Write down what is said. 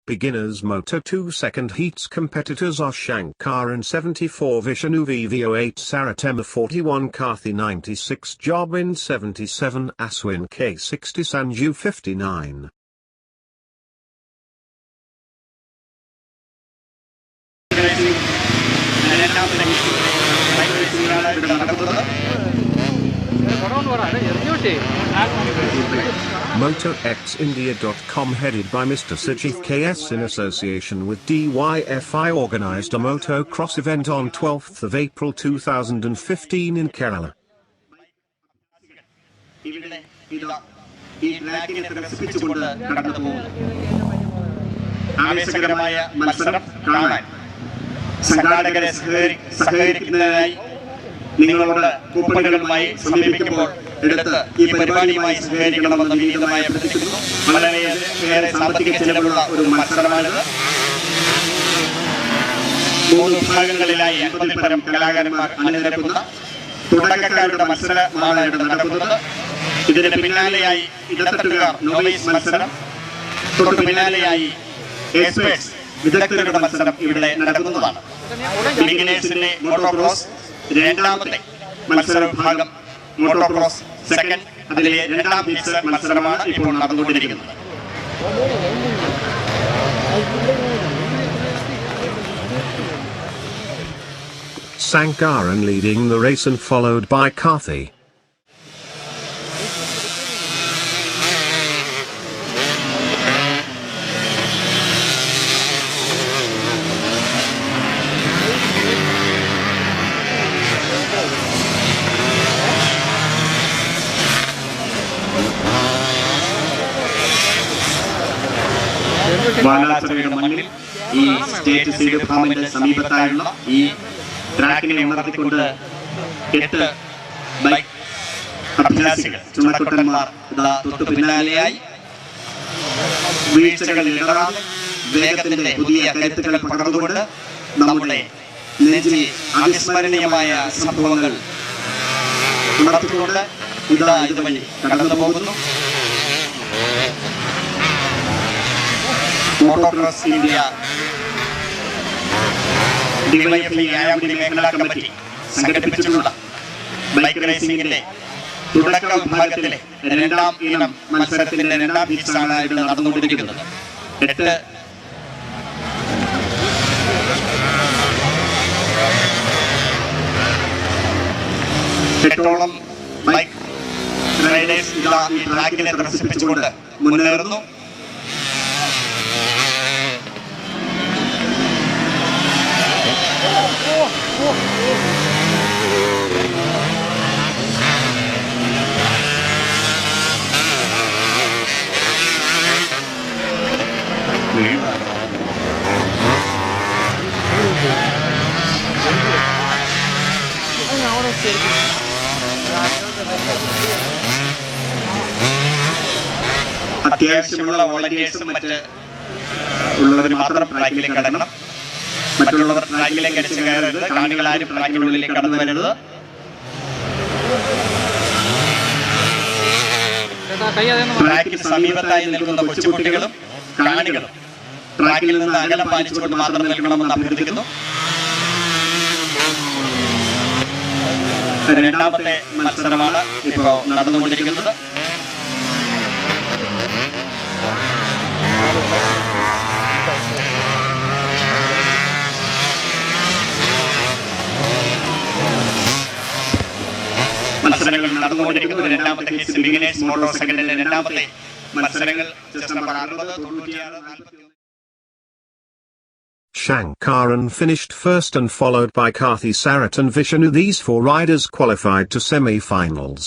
Beginners Moto 2 second heats competitors are Shankaran 74 Vishnu VV08 Saratema 41 Karthi 96 Jobin 77 Aswin K60 Sanju 59. MotoXindia.com headed by Mr. SURJITH KS in association with DYFI organized a motocross event on 12th of April 2015 in Kerala. നിങ്ങളുടെ കൂപ്പണുകളുമായി സമീപിക്കുമ്പോൾ എടുത്ത് ഈ പരിപാടിയുമായി സഹകരിക്കണമെന്ന് വിനീതമായി അഭ്യർത്ഥിക്കുന്നു. വളരെയേറെ സാമ്പത്തിക ചെലവുള്ള ഒരു മത്സരമാണിത്. 3 വിഭാഗങ്ങളിലായി 50-ൽ പരം കലാകാരന്മാർ അണിനിരക്കുന്ന തുടക്കക്കാരുടെ മത്സരമാണ് ഇവിടെ നടക്കുന്നത്. ഇതിന് പിന്നാലെയായി ഇടത്തട്ടുകാർ നോവൈസ് മത്സരം, തൊട്ടു പിന്നാലെയായി എക്സ്പേർട്സ് വിദഗ്ധരുടെ മത്സരം ഇവിടെ നടക്കുന്നതാണ്. ബിഗിനേഴ്സിന്റെ മോട്ടോക്രോസ് രണ്ടാമത്തെ മത്സര വിഭാഗം, മോട്ടോക്രോസ് സെക്കൻഡ്, അതിലെ രണ്ടാം ഫീച്ചർ മത്സരമാണ് ഇപ്പോൾ നടന്നുകൊണ്ടിരിക്കുന്നത്. Shankaran leading the race and followed by Karthi. വാലാച്ചറയുടെ മണ്ണിൽ ഈ സ്റ്റേറ്റ് സീഡ് ഫാമിന്റെ സമീപത്തായുള്ള ഈ ട്രാക്കിനെ ഉണർത്തിക്കൊണ്ട് 8 ബൈക്ക് അഭ്യാസികൾ ചുണക്കുട്ടന്മാർ തൊട്ടു പിന്നാലെയായി വീഴ്ചകൾ ഇടറാതെ വേഗത്തിന്റെ പുതിയ കരുത്തുകൾ പകർന്നുകൊണ്ട് നമ്മുടെ നെഞ്ചിൽ അവിസ്മരണീയമായ സംഭവങ്ങൾ ഉണർത്തിക്കൊണ്ട് ഇതുവഴി കടന്നു പോകുന്നു. Motocross India DYFI Ayamkudy Meghala Committee സംഘടിപ്പിച്ചിട്ടുള്ള ബൈക്ക് റേസിംഗിന്റെ തുടക്ക വിഭാഗത്തിലെ രണ്ടാം ഇനം മത്സരത്തിന്റെ രണ്ടാം ഫീസാണ് ഇവിടെ നടന്നുകൊണ്ടിരിക്കുന്നത്. 8 ബൈക്ക് റൈഡേഴ്സ് ഈ ട്രാക്കിനെ ത്രസിപ്പിച്ചുകൊണ്ട് മുന്നേറുന്നു. അത്യാവശ്യമുള്ള വോളണ്ടിയേഴ്സും മറ്റ് ഉള്ളവർ മാത്രം ട്രാക്കിലേക്ക് കടക്കണം. മറ്റുള്ളവർ ട്രാക്കിലേക്ക് അടിച്ചു കയറരുത്. കാണികളാരും ട്രാക്കിനുള്ളിലേക്ക് കടന്നു വരരുത്. ട്രാക്കിന് സമീപത്തായി നിൽക്കുന്ന കൊച്ചുകുട്ടികളും കാണികളും ട്രാക്കിൽ നിന്ന് അകലം പാലിച്ചുകൊണ്ട് മാത്രം നിൽക്കണമെന്ന് അഭ്യർത്ഥിക്കുന്നു. രണ്ടാമത്തെ മത്സരമാണ് ഇപ്പോൾ നടന്നുകൊണ്ടിരിക്കുന്നത്. മത്സരങ്ങൾ നടന്നുകൊണ്ടിരിക്കുന്നത്. രണ്ടാമത്തെ ഫേസ് ബിഗിനേഴ്സ് മോട്ടോ സെക്കൻഡിന്റെ രണ്ടാമത്തെ മത്സരങ്ങൾ just number 60 96 Shankaran finished first and followed by Karthi Sarat and Vishnu. These 4 riders qualified to semi-finals.